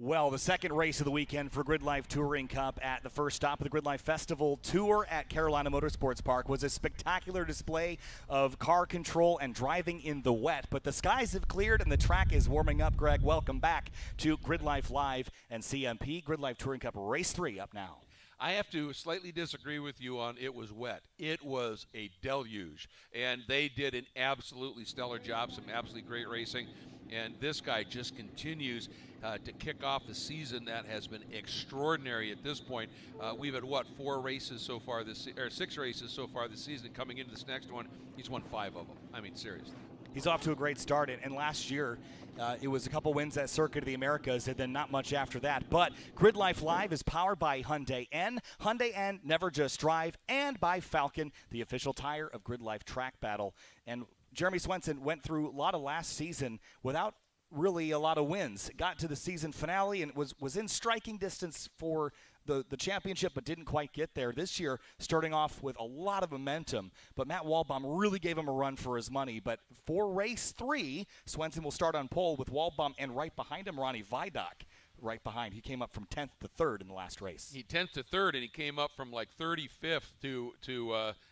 Well, the second race of the weekend for GRIDLIFE Touring Cup at the first stop of the GRIDLIFE Festival Tour at Carolina Motorsports Park was a spectacular display of car control and driving in the wet. But the skies have cleared and the track is warming up. Greg, welcome back to GRIDLIFE Live and CMP. GRIDLIFE Touring Cup Race 3 up now. I have to slightly disagree with you on it was wet. It was a deluge, and they did an absolutely stellar job, some absolutely great racing, and this guy just continues to kick off the season that has been extraordinary at this point. We've had, what, 4 races so far this, or 6 races so far this season. Coming into this next one, he's won 5 of them. I mean, seriously. He's off to a great start, and last year it was a couple wins at Circuit of the Americas and then not much after that. But GRIDLIFE Live is powered by Hyundai N. Hyundai N, never just drive, and by Falcon, the official tire of GRIDLIFE Track Battle. And Jeremy Swenson went through a lot of last season without really a lot of wins. Got to the season finale and was in striking distance for the championship, but didn't quite get there. This year, starting off with a lot of momentum, but Matt Waldbaum really gave him a run for his money. But for race 3, Swenson will start on pole with Waldbaum, and right behind him, Ronnie Vidoc. Right behind. He came up from 10th to 3rd in the last race. He 10th to 3rd, and he came up from like 35th to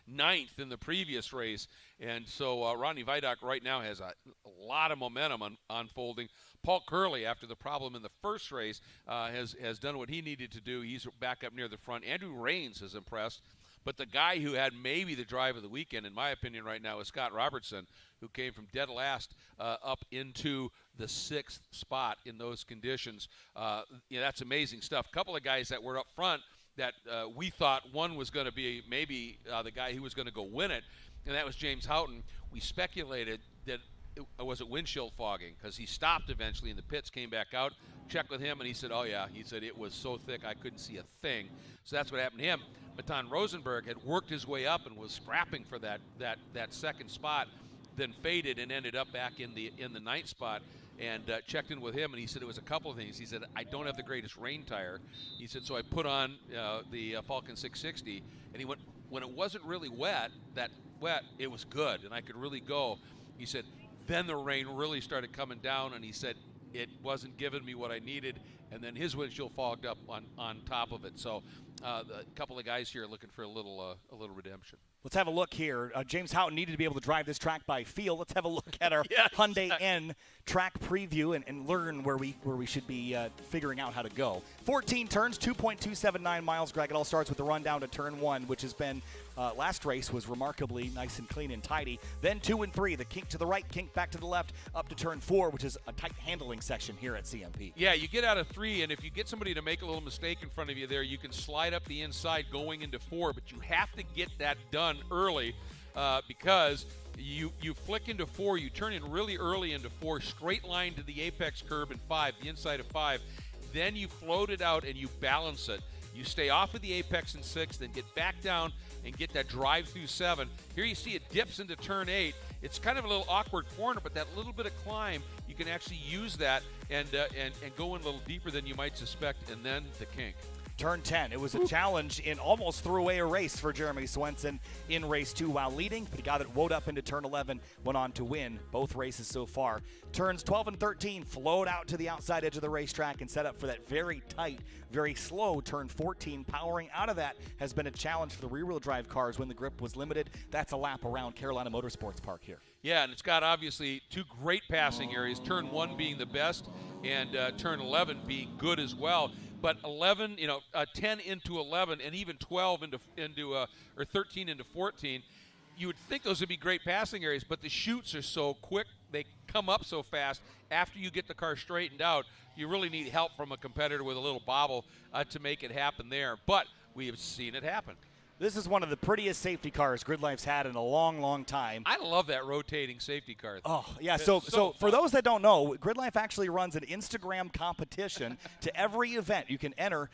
9th in the previous race. And so Ronnie Vidoc right now has a lot of momentum unfolding. Paul Curley, after the problem in the first race, has done what he needed to do. He's back up near the front. Andrew Raines has impressed. But the guy who had maybe the drive of the weekend, in my opinion right now, is Scott Robertson, who came from dead last up into the 6th spot in those conditions. That's amazing stuff. A couple of guys that were up front that we thought one was going to be maybe the guy who was going to go win it, and that was James Houghton. We speculated that was it windshield fogging, because he stopped eventually in the pits, came back out, checked with him, and he said, oh yeah, he said it was so thick I couldn't see a thing. So that's what happened to him. Matan Rosenberg had worked his way up and was scrapping for that second spot, then faded and ended up back in the 9th spot, and checked in with him, and he said it was a couple of things. He said, I don't have the greatest rain tire. He said, so I put on the Falcon 660, and he went, when it wasn't really wet, it was good, and I could really go. He said, then the rain really started coming down, and he said it wasn't giving me what I needed, and then his windshield fogged up on top of it. So a couple of guys here looking for a little redemption. Let's have a look here. James Houghton needed to be able to drive this track by feel. Let's have a look at our Hyundai N track preview and learn where we should be figuring out how to go. 14 turns, 2.279 miles, Greg. It all starts with the run down to turn 1, which has been last race was remarkably nice and clean and tidy. Then 2 and 3, the kink to the right, kink back to the left, up to turn 4, which is a tight handling section here at CMP. Yeah, you get out of 3, and if you get somebody to make a little mistake in front of you there, you can slide up the inside going into 4, but you have to get that done early because you flick into 4, you turn in really early into 4, straight line to the apex curb in 5, the inside of 5, then you float it out and you balance it. You stay off of the apex in 6, then get back down and get that drive through 7. Here you see it dips into turn 8. It's kind of a little awkward corner, but that little bit of climb, you can actually use that and go in a little deeper than you might suspect, and then the kink. Turn 10. It was a challenge and almost threw away a race for Jeremy Swenson in race 2 while leading, but he got it woed up into turn 11, went on to win both races so far. Turns 12 and 13 flowed out to the outside edge of the racetrack and set up for that very tight, very slow turn 14. Powering out of that has been a challenge for the rear-wheel drive cars when the grip was limited. That's a lap around Carolina Motorsports Park here. Yeah, and it's got obviously 2 great passing areas, turn 1 being the best and turn 11 being good as well. But 11, 10 into 11, and even 12 or 13 into 14, you would think those would be great passing areas, but the chutes are so quick, they come up so fast. After you get the car straightened out, you really need help from a competitor with a little bobble to make it happen there. But we have seen it happen. This is one of the prettiest safety cars GRIDLIFE's had in a long, long time. I love that rotating safety car. Oh, yeah. So for those that don't know, GRIDLIFE actually runs an Instagram competition to every event. You can enter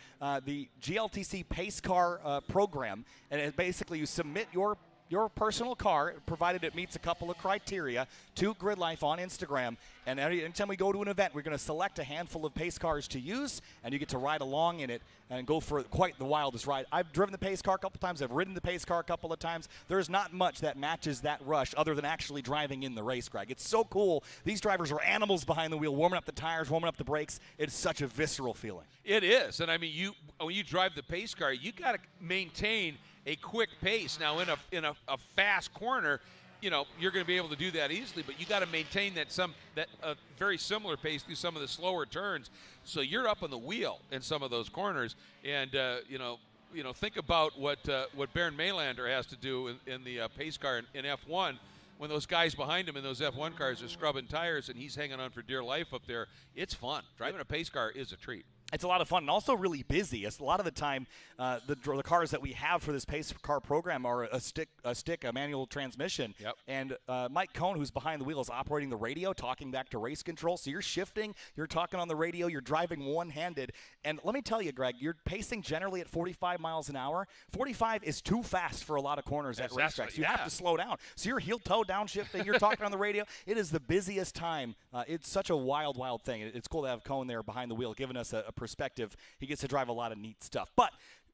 the GLTC Pace Car program, and basically you submit your your personal car, provided it meets a couple of criteria, to GridLife on Instagram. And anytime we go to an event, we're going to select a handful of pace cars to use, and you get to ride along in it and go for quite the wildest ride. I've driven the pace car a couple times. I've ridden the pace car a couple of times. There's not much that matches that rush other than actually driving in the race, Greg. It's so cool. These drivers are animals behind the wheel, warming up the tires, warming up the brakes. It's such a visceral feeling. It is. And, I mean, when you drive the pace car, you got to maintain a quick pace. Now, in a fast corner, you're going to be able to do that easily, but you got to maintain that very similar pace through some of the slower turns. So you're up on the wheel in some of those corners, and think about what Baron Maylander has to do in the pace car in F1 when those guys behind him in those F1 cars are scrubbing tires and he's hanging on for dear life up there. It's fun. Driving a pace car is a treat. It's a lot of fun and also really busy. It's a lot of the time, the cars that we have for this pace car program are a manual transmission. Yep. And Mike Cohn, who's behind the wheel, is operating the radio, talking back to race control. So you're shifting, you're talking on the radio, you're driving one-handed. And let me tell you, Greg, you're pacing generally at 45 miles an hour. 45 is too fast for a lot of corners at racetracks. You have to slow down. So you're heel-toe downshifting, you're talking on the radio. It is the busiest time. It's such a wild, wild thing. It's cool to have Cohn there behind the wheel giving us a perspective. He gets to drive a lot of neat stuff. But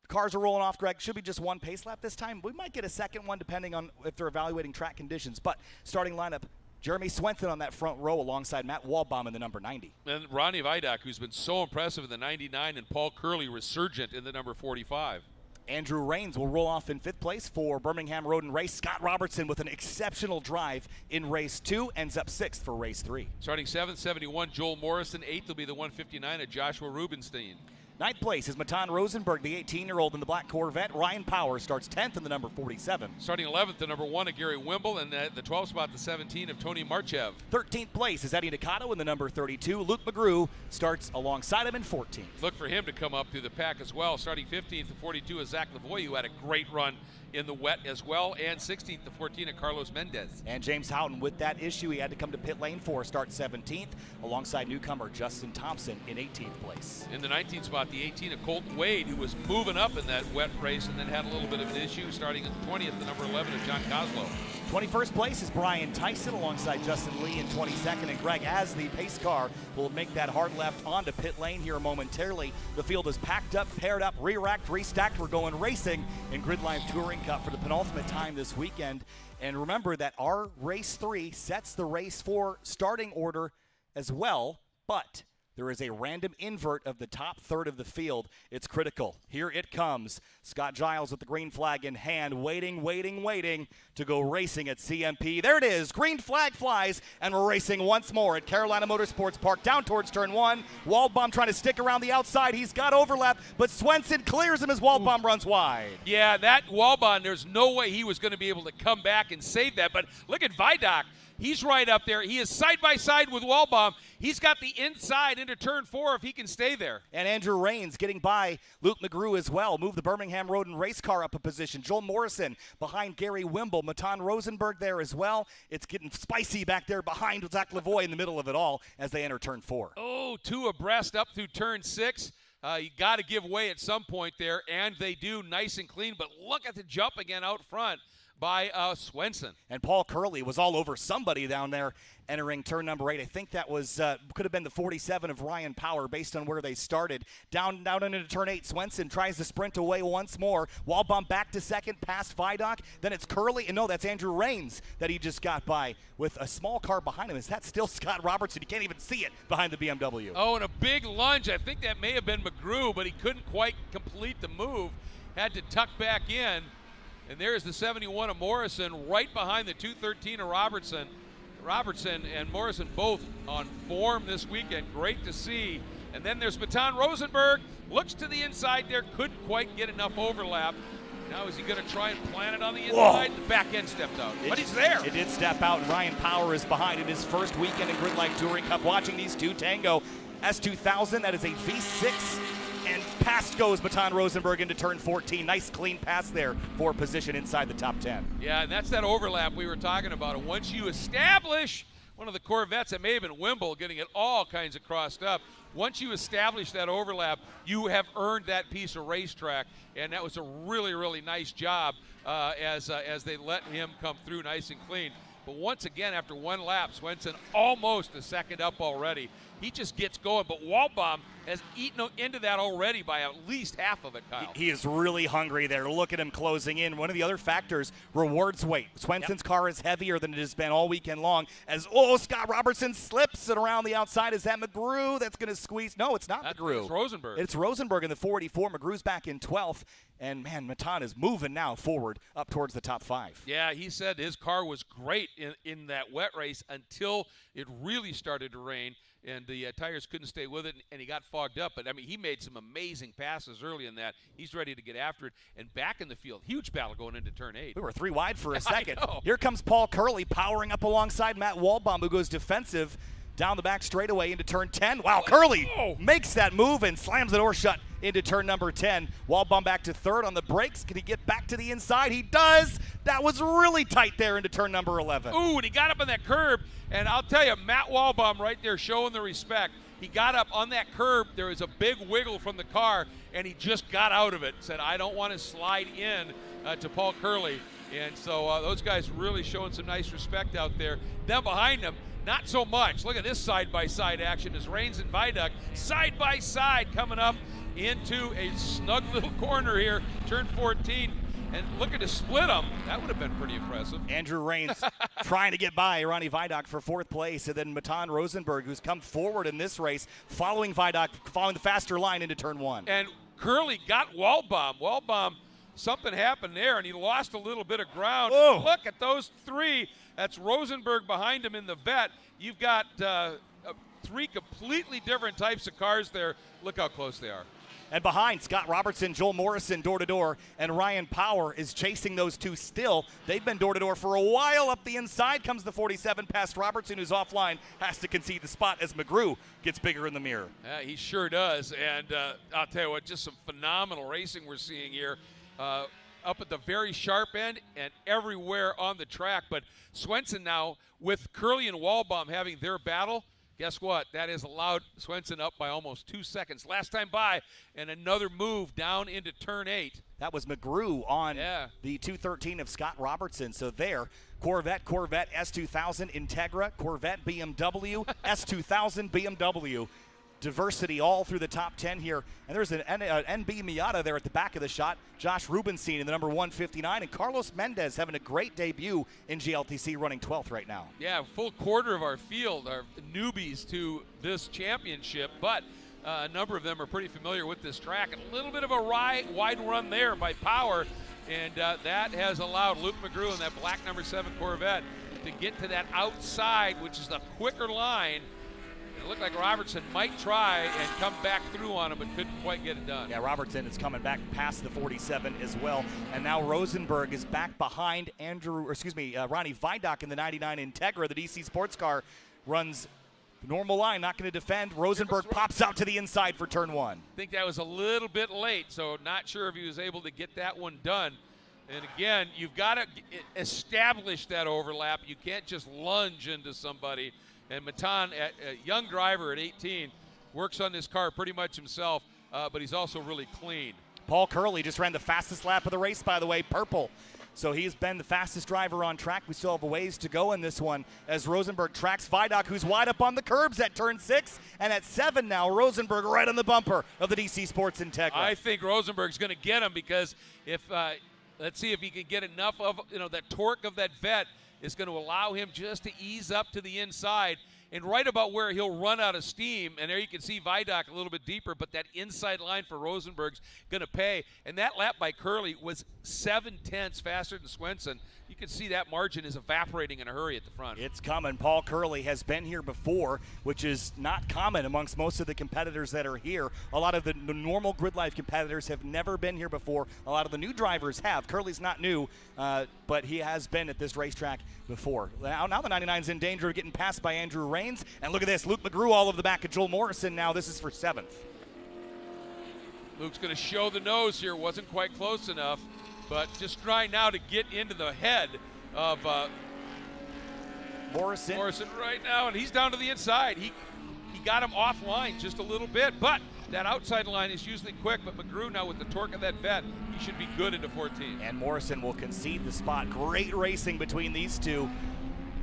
cars are rolling off, Greg. Should be just one pace lap this time. We might get a second one depending on if they're evaluating track conditions. But starting lineup, Jeremy Swenson on that front row alongside Matt Waldbaum in the number 90. And Ronnie Vidoc, who's been so impressive in the 99, and Paul Curley resurgent in the number 45. Andrew Raines will roll off in 5th place for Birmingham Road and Race. Scott Robertson with an exceptional drive in race 2 ends up 6th for race 3. Starting 7th, 71, Joel Morrison. 8th will be the 159 of Joshua Rubenstein. 9th place is Matan Rosenberg, the 18-year-old in the black Corvette. Ryan Power starts 10th in the number 47. Starting 11th, the number 1 of Gary Wimble, and the 12th spot, the 17 of Tony Marchev. 13th place is Eddie Nakato in the number 32. Luke McGrew starts alongside him in 14th. Look for him to come up through the pack as well. Starting 15th, the 42 is Zach Lavoie, who had a great run in the wet as well, and 16th to 14 of Carlos Mendez. And James Houghton, with that issue, he had to come to pit lane for start 17th, alongside newcomer Justin Thompson in 18th place. In the 19th spot, the 18 of Colton Wade, who was moving up in that wet race and then had a little bit of an issue. Starting at the 20th, the number 11 of John Coslow. 21st place is Brian Tyson alongside Justin Lee in 22nd. And Greg, as the pace car will make that hard left onto pit lane here momentarily, the field is packed up, paired up, re-racked, restacked. We're going racing in GridLife Touring Cup for the penultimate time this weekend. And remember that our race 3 sets the race 4 starting order as well, but there is a random invert of the top third of the field. It's critical. Here it comes. Scott Giles with the green flag in hand, waiting to go racing at CMP. There it is. Green flag flies, and we're racing once more at Carolina Motorsports Park down towards turn 1. Waldbaum trying to stick around the outside. He's got overlap, but Swenson clears him as Waldbaum runs wide. Yeah, that Waldbaum, there's no way he was going to be able to come back and save that. But look at Vidoc. He's right up there. He is side by side with Waldbaum. He's got the inside into turn 4 if he can stay there. And Andrew Raines getting by Luke McGrew as well. Move the Birmingham Road and Race car up a position. Joel Morrison behind Gary Wimble. Matan Rosenberg there as well. It's getting spicy back there behind Zach Lavoie in the middle of it all as they enter turn 4. Oh, 2 abreast up through turn 6. You got to give way at some point there, and they do nice and clean. But look at the jump again out front by Swenson. And Paul Curley was all over somebody down there entering turn number 8. I think that was could have been the 47 of Ryan Power based on where they started. Down into turn 8, Swenson tries to sprint away once more. Waldbaum back to second past Vidoc. Then it's Curley, and no, that's Andrew Raines that he just got by with a small car behind him. Is that still Scott Robertson? You can't even see it behind the BMW. Oh, and a big lunge. I think that may have been McGrew, but he couldn't quite complete the move. Had to tuck back in. And there's the 71 of Morrison right behind the 213 of Robertson. Robertson and Morrison both on form this weekend. Great to see. And then there's Matan Rosenberg. Looks to the inside there. Couldn't quite get enough overlap. Now is he going to try and plant it on the inside? The back end stepped out. But he's there. It did step out, and Ryan Power is behind in his first weekend in GridLife Touring Cup. Watching these two tango. S2000, that is a V6. And past goes Matan Rosenberg into turn 14. Nice clean pass there for position inside the top 10. Yeah, and that's that overlap we were talking about. And once you establish one of the Corvettes, that may have been Wimble getting it all kinds of crossed up. Once you establish that overlap, you have earned that piece of racetrack. And that was a really, really nice job as they let him come through nice and clean. But once again, after one lap, Swenson almost a second up already. He just gets going, but Walbaum has eaten into that already by at least half of it, Kyle. He is really hungry there. Look at him closing in. One of the other factors, rewards weight. Swenson's car is heavier than it has been all weekend long as, Scott Robertson slips it around the outside. Is that McGrew that's going to squeeze? No, it's not McGrew. It's Rosenberg. It's Rosenberg in the 484. McGrew's back in 12th. And, man, Matan is moving now forward up towards the top 5. Yeah, he said his car was great in that wet race until it really started to rain. And the tires couldn't stay with it, and he got fogged up. But, I mean, he made some amazing passes early in that. He's ready to get after it. And back in the field, huge battle going into turn 8. We were 3 wide for a second. I know. Here comes Paul Curley powering up alongside Matt Walbaum, who goes defensive down the back straightaway into turn 10. Wow, Curley makes that move and slams the door shut into turn number 10. Walbaum back to 3rd on the brakes. Can he get back to the inside? He does. That was really tight there into turn number 11. Ooh, and he got up on that curb. And I'll tell you, Matt Walbaum right there showing the respect. He got up on that curb. There was a big wiggle from the car, and he just got out of it. Said, I don't want to slide in to Paul Curley. And so those guys really showing some nice respect out there. Then behind them, not so much. Look at this side-by-side action as Rains and Viaduct side-by-side coming up into a snug little corner here, turn 14. And looking to split them, that would have been pretty impressive. Andrew Rains trying to get by Ronnie Viaduct for 4th place, and then Matan Rosenberg, who's come forward in this race, following Viaduct, following the faster line into turn 1. And Curley got Walbaum. Walbaum, something happened there, and he lost a little bit of ground. Oh. Look at those 3. That's Rosenberg behind him in the vet. You've got 3 completely different types of cars there. Look how close they are. And behind, Scott Robertson, Joel Morrison door-to-door, and Ryan Power is chasing those 2 still. They've been door-to-door for a while. Up the inside comes the 47 past Robertson, who's offline, has to concede the spot as McGrew gets bigger in the mirror. Yeah, he sure does. And I'll tell you what, just some phenomenal racing we're seeing here. Up at the very sharp end and everywhere on the track. But Swenson now, with Curley and Walbaum having their battle, guess what? That has allowed Swenson up by almost 2 seconds. Last time by, and another move down into turn 8. That was McGrew on the 213 of Scott Robertson. So there, Corvette, S2000, Integra, Corvette, BMW, S2000, BMW. Diversity all through the top 10 here. And there's an NB Miata there at the back of the shot. Josh Rubenstein in the number 159. And Carlos Mendez having a great debut in GLTC, running 12th right now. Yeah, full quarter of our field are newbies to this championship. But a number of them are pretty familiar with this track. And a little bit of a wide run there by Power. And that has allowed Luke McGrew in that black number 7 Corvette to get to that outside, which is the quicker line. It looked like Robertson might try and come back through on him, but couldn't quite get it done. Yeah, Robertson is coming back past the 47 as well. And now Rosenberg is back behind Ronnie Viaduct in the 99 Integra. The DC sports car runs the normal line, not going to defend. Rosenberg pops out to the inside for turn 1. I think that was a little bit late, so not sure if he was able to get that one done. And again, you've got to establish that overlap. You can't just lunge into somebody. And Matan, a young driver at 18, works on this car pretty much himself, but he's also really clean. Paul Curley just ran the fastest lap of the race, by the way, purple. So he's been the fastest driver on track. We still have a ways to go in this one as Rosenberg tracks Viaduct, who's wide up on the curbs at turn 6. And at 7 now, Rosenberg right on the bumper of the DC Sports Integra. I think Rosenberg's going to get him because if let's see if he can get enough of that torque of that vet is going to allow him just to ease up to the inside and right about where he'll run out of steam. And there you can see Viaduct a little bit deeper, but that inside line for Rosenberg's going to pay. And that lap by Curley was 7/10 faster than Swenson. You can see that margin is evaporating in a hurry at the front. It's coming. Paul Curley has been here before, which is not common amongst most of the competitors that are here. A lot of the normal GRIDLIFE competitors have never been here before. A lot of the new drivers have. Curley's not new, but he has been at this racetrack before. Now the 99's in danger of getting passed by Andrew Rains. And look at this, Luke McGrew all over the back of Joel Morrison now. This is for 7th. Luke's going to show the nose here. Wasn't quite close enough, but just trying now to get into the head of Morrison right now, and he's down to the inside. He got him offline just a little bit, but that outside line is usually quick. But McGrew now with the torque of that vet, he should be good into 14. And Morrison will concede the spot. Great racing between these two.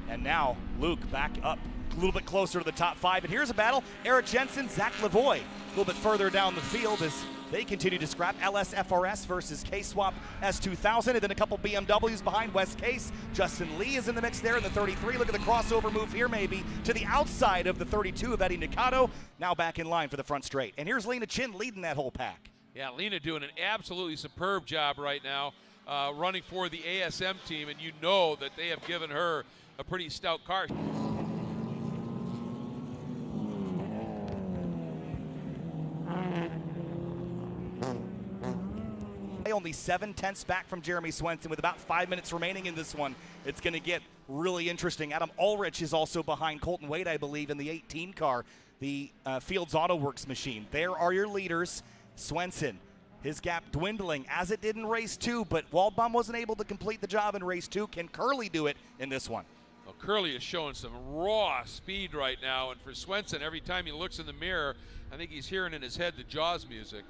And now Luke back up a little bit closer to the top 5. And here's a battle. Eric Jensen, Zach Lavoie a little bit further down the field as they continue to scrap. LSFRS versus K-Swap S2000. And then a couple BMWs behind West Case. Justin Lee is in the mix there in the 33. Look at the crossover move here maybe to the outside of the 32 of Eddie Nikado. Now back in line for the front straight. And here's Lena Chin leading that whole pack. Yeah, Lena doing an absolutely superb job right now running for the ASM team. And you know that they have given her a pretty stout car. Only 7/10 back from Jeremy Swenson with about 5 minutes remaining in this one. It's going to get really interesting. Adam Ulrich is also behind Colton Wade, I believe, in the 18 car, the Fields Auto Works machine. There are your leaders. Swenson, his gap dwindling as it did in race 2, but Waldbaum wasn't able to complete the job in race 2. Can Curley do it in this one? Well, Curley is showing some raw speed right now, and for Swenson, every time he looks in the mirror, I think he's hearing in his head the Jaws music.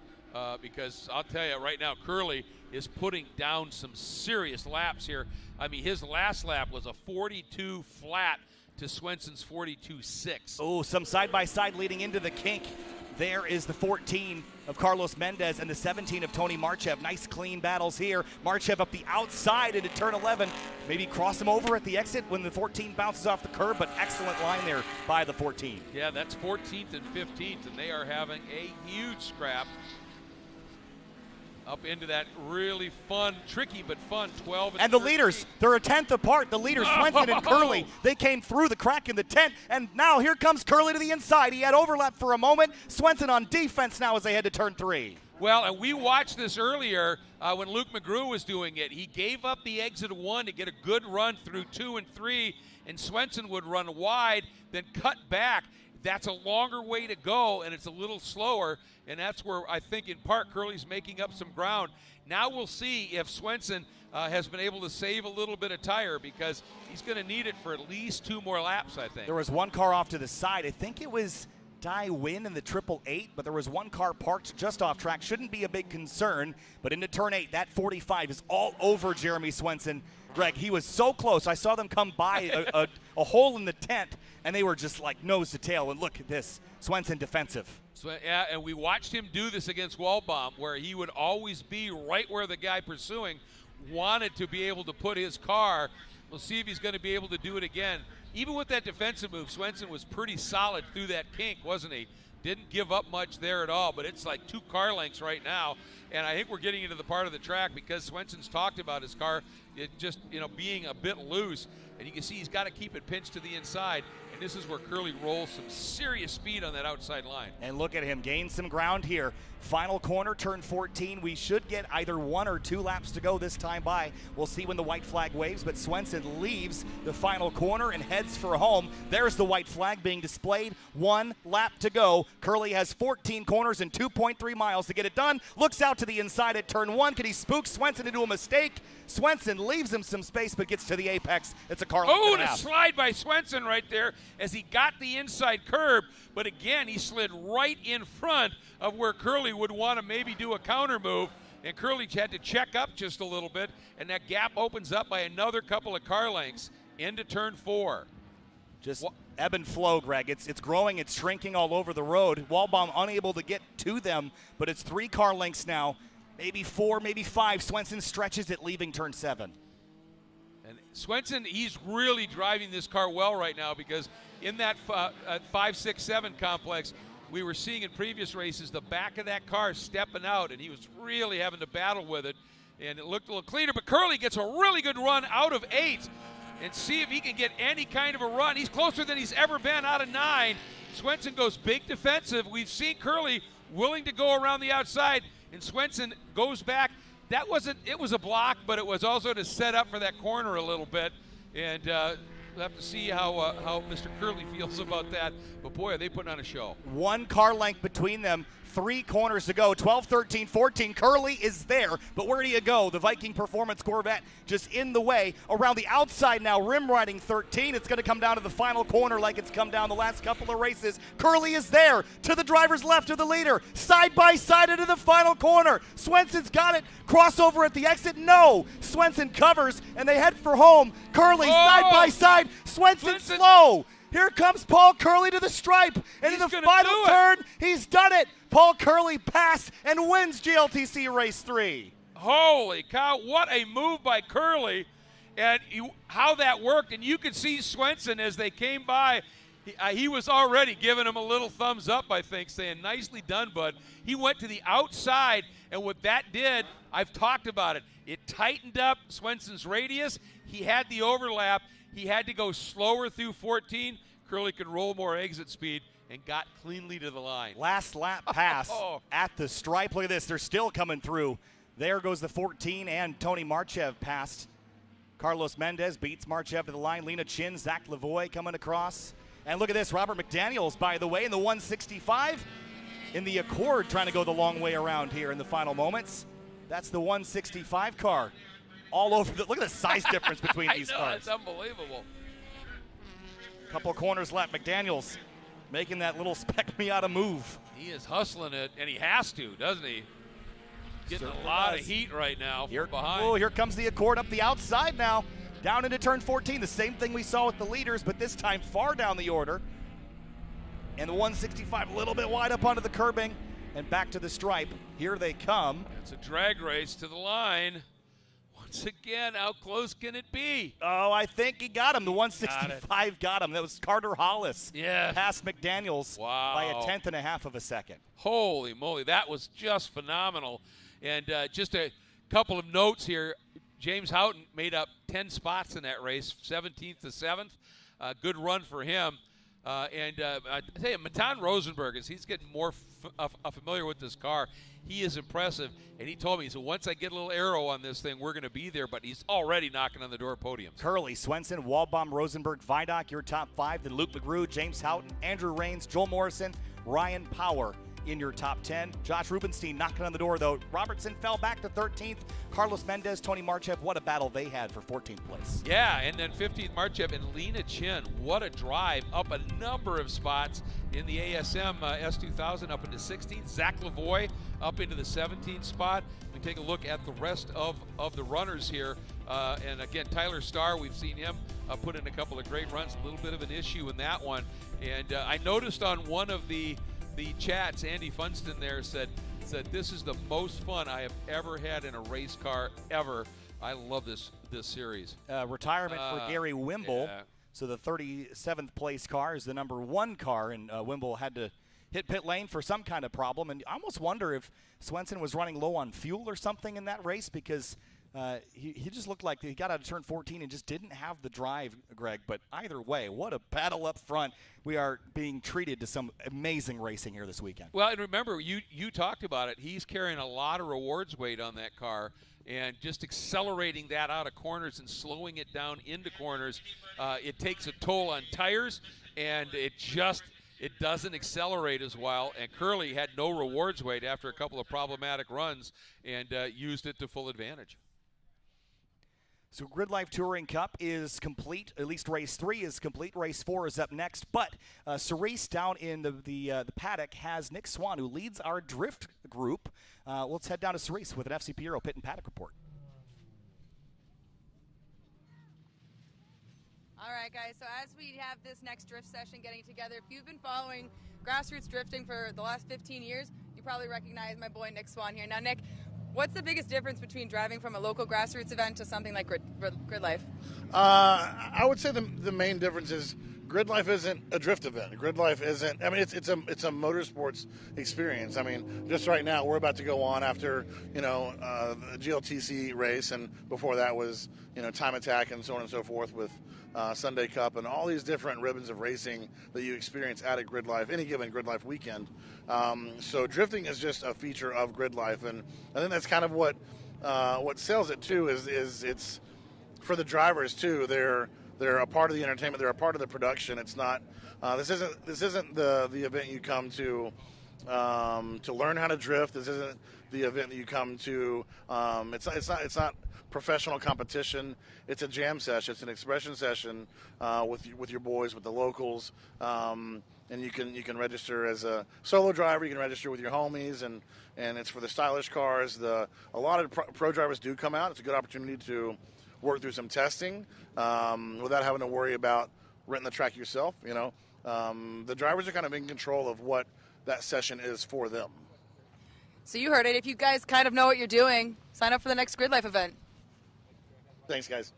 Because I'll tell you right now, Curley is putting down some serious laps here. I mean, his last lap was a 42 flat to Swenson's 42.6. Oh, some side-by-side leading into the kink. There is the 14 of Carlos Mendez and the 17 of Tony Marchev. Nice clean battles here. Marchev up the outside into turn 11. Maybe cross him over at the exit when the 14 bounces off the curb, but excellent line there by the 14. Yeah, that's 14th and 15th, and they are having a huge scrap up into that really fun, tricky but fun 12 and the leaders, they're a 10th apart. The leaders, Swenson and Curley, they came through the crack in the tent, and now here comes Curley to the inside. He had overlap for a moment. Swenson on defense now as they head to turn 3. Well, and we watched this earlier when Luke McGrew was doing it. He gave up the exit of 1 to get a good run through 2 and 3, and Swenson would run wide, then cut back. That's a longer way to go, and it's a little slower, and that's where I think in part Curley's making up some ground. Now we'll see if Swenson has been able to save a little bit of tire, because he's going to need it for at least 2 more laps, I think. There was one car off to the side. I think it was Dai Win in the 888, but there was one car parked just off track. Shouldn't be a big concern, but into turn 8, that 45 is all over Jeremy Swenson. Greg, he was so close. I saw them come by a hole in the tent, and they were just like nose to tail. And look at this, Swenson defensive. So, yeah, and we watched him do this against Waldbaum, where he would always be right where the guy pursuing wanted to be able to put his car. We'll see if he's going to be able to do it again. Even with that defensive move, Swenson was pretty solid through that kink, wasn't he? Didn't give up much there at all, but it's like 2 car lengths right now. And I think we're getting into the part of the track because Swenson's talked about his car just, being a bit loose. And you can see he's got to keep it pinched to the inside. And this is where Curley rolls some serious speed on that outside line. And look at him gain some ground here. Final corner, turn 14. We should get either 1 or 2 laps to go this time by. We'll see when the white flag waves, but Swenson leaves the final corner and heads for home. There's the white flag being displayed. 1 lap to go. Curley has 14 corners and 2.3 miles to get it done. Looks out to the inside at turn 1. Can he spook Swenson into a mistake? Swenson leaves him some space, but gets to the apex. It's a car. Oh, the slide by Swenson right there as he got the inside curb. But again, he slid right in front of where Curley would want to maybe do a counter move. And Curley had to check up just a little bit. And that gap opens up by another couple of car lengths into turn 4. Just ebb and flow, Greg. It's growing, it's shrinking all over the road. Waldbaum unable to get to them, but it's 3 car lengths now. Maybe 4, maybe 5. Swenson stretches it, leaving turn 7. And Swenson, he's really driving this car well right now because in that 5, 6, 7 complex, we were seeing in previous races the back of that car stepping out, and he was really having to battle with it. And it looked a little cleaner, but Curley gets a really good run out of 8. And see if he can get any kind of a run. He's closer than he's ever been out of 9. Swenson goes big defensive. We've seen Curley willing to go around the outside, and Swenson goes back. It was a block, but it was also to set up for that corner a little bit. And we'll have to see how Mr. Curley feels about that. But boy, are they putting on a show. 1 car length between them. 3 corners to go. 12, 13, 14. Curley is there, but where do you go? The Viking Performance Corvette just in the way. Around the outside now, rim riding 13. It's going to come down to the final corner like it's come down the last couple of races. Curley is there to the driver's left of the leader. Side by side into the final corner. Swenson's got it. Crossover at the exit. No. Swenson covers, and they head for home. Curley side by side. Swenson slow. Here comes Paul Curley to the stripe. And in the final turn, he's done it. Paul Curley passed and wins GLTC Race 3. Holy cow, what a move by Curley. And how that worked. And you could see Swenson as they came by. He was already giving him a little thumbs up, I think, saying, nicely done, bud. He went to the outside, and what that did, I've talked about it. It tightened up Swenson's radius. He had the overlap. He had to go slower through 14. Curley could roll more exit speed and got cleanly to the line. Last lap pass at the stripe. Look at this. They're still coming through. There goes the 14, and Tony Marchev passed. Carlos Mendez beats Marchev to the line. Lena Chin, Zach Lavoie coming across. And look at this. Robert McDaniels, by the way, in the 165 in the Accord, trying to go the long way around here in the final moments. That's the 165 car. All over the, look at the size difference between these cars. It's unbelievable. Couple corners left. McDaniels making that little spec Miata move. He is hustling it, and he has to, doesn't he? Getting a lot of heat right now from behind. Oh, here comes the Accord up the outside now. Down into turn 14. The same thing we saw with the leaders, but this time far down the order. And the 165 a little bit wide up onto the curbing and back to the stripe. Here they come. It's a drag race to the line. Once again, how close can it be? Oh, I think he got him. The 165 got him. That was Carter Hollis. Yeah. Past McDaniels by a tenth and a half of a second. Holy moly, that was just phenomenal. And just a couple of notes here. James Houghton made up 10 spots in that race, 17th to 7th. Good run for him. I tell you, Matan Rosenberg, as he's getting more familiar with this car, he is impressive. And he told me, so once I get a little aero on this thing, we're going to be there. But he's already knocking on the door of podiums. Curley, Swenson, Walbaum, Rosenberg, Vidoc, your top 5. Then Luke McGrew, James Houghton, Andrew Rains, Joel Morrison, Ryan Power in your top 10. Josh Rubenstein knocking on the door, though. Robertson fell back to 13th. Carlos Mendez, Tony Marchev, what a battle they had for 14th place. Yeah, and then 15th Marchev and Lena Chin. What a drive up a number of spots in the ASM S2000 up into 16th. Zach Lavoie up into the 17th spot. We take a look at the rest of the runners here. And again, Tyler Starr, we've seen him put in a couple of great runs. A little bit of an issue in that one. And I noticed on one of the chats, Andy Funston there said this is the most fun I have ever had in a race car ever. I love this series. Retirement for Gary Wimble. Yeah. So the 37th place car is the number 1 car, and Wimble had to hit pit lane for some kind of problem. And I almost wonder if Swenson was running low on fuel or something in that race, because he just looked like he got out of turn 14 and just didn't have the drive, Greg. But either way, what a battle up front. We are being treated to some amazing racing here this weekend. Well, and remember, you talked about it. He's carrying a lot of rewards weight on that car, and just accelerating that out of corners and slowing it down into corners, it takes a toll on tires, and it doesn't accelerate as well. And Curley had no rewards weight after a couple of problematic runs and used it to full advantage. So GridLife Touring Cup is complete. At least race 3 is complete. Race 4 is up next. But Cerise down in the paddock has Nick Swan, who leads our drift group. Let's head down to Cerise with an FCP Euro pit and paddock report. All right, guys. So as we have this next drift session getting together, if you've been following grassroots drifting for the last 15 years, you probably recognize my boy Nick Swan here. Now, Nick, what's the biggest difference between driving from a local grassroots event to something like GridLife? I would say the main difference is GridLife isn't a drift event. GridLife isn't. I mean, it's a motorsports experience. I mean, just right now we're about to go on after the GLTC race, and before that was Time Attack and so on and so forth with Sunday Cup and all these different ribbons of racing that you experience at a GridLife, any given GridLife weekend. So drifting is just a feature of GridLife, and I think that's kind of what sells it too. Is it's for the drivers too. They're a part of the entertainment. They're a part of the production. It's not. This isn't the event you come to, to learn how to drift. This isn't the event that you come to. It's not professional competition. It's a jam session. It's an expression session with your boys, with the locals. And you can register as a solo driver. You can register with your homies, and it's for the stylish cars. A lot of pro drivers do come out. It's a good opportunity to work through some testing without having to worry about renting the track yourself. The drivers are kind of in control of what that session is for them. So you heard it. If you guys kind of know what you're doing, sign up for the next GRIDLIFE event. Thanks, guys.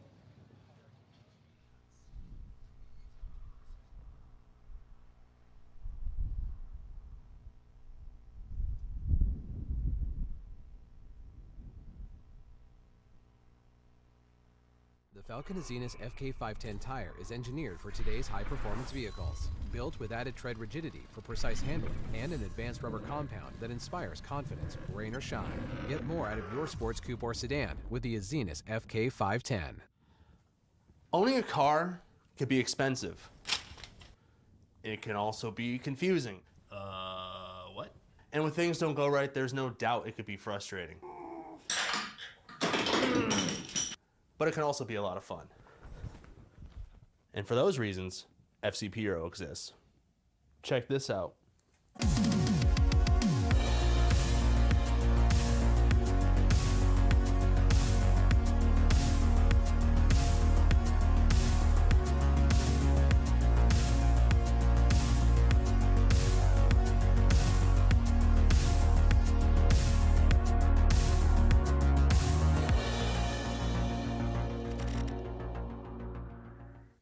The Falcon Azenis FK510 tire is engineered for today's high-performance vehicles. Built with added tread rigidity for precise handling and an advanced rubber compound that inspires confidence, rain or shine. Get more out of your sports coupe or sedan with the Azenis FK510. Owning a car can be expensive. It can also be confusing. What? And when things don't go right, there's no doubt it could be frustrating. But it can also be a lot of fun. And for those reasons, FC Hero exists. Check this out.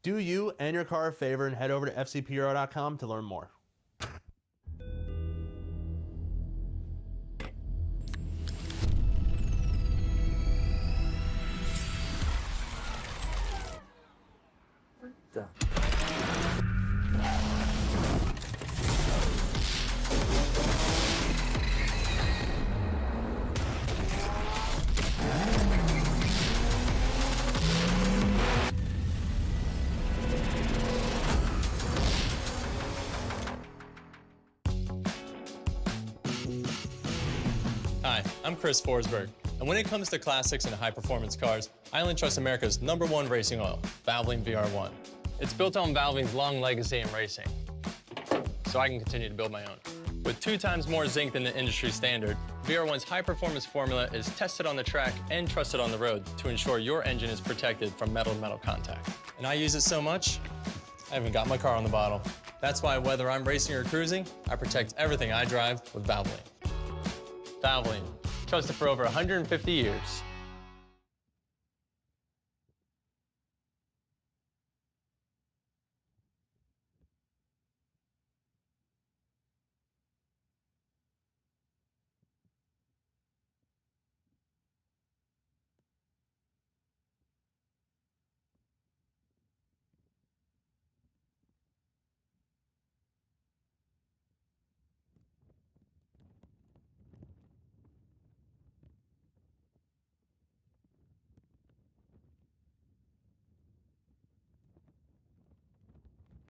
Do you and your car a favor and head over to fcphero.com to learn more. Hi, I'm Chris Forsberg, and when it comes to classics and high-performance cars, I only trust America's #1 racing oil, Valvoline VR1. It's built on Valvoline's long legacy in racing, so I can continue to build my own. With 2 times more zinc than the industry standard, VR1's high-performance formula is tested on the track and trusted on the road to ensure your engine is protected from metal-to-metal contact. And I use it so much, I haven't got my car on the bottle. That's why whether I'm racing or cruising, I protect everything I drive with Valvoline. Valvoline, trusted for over 150 years.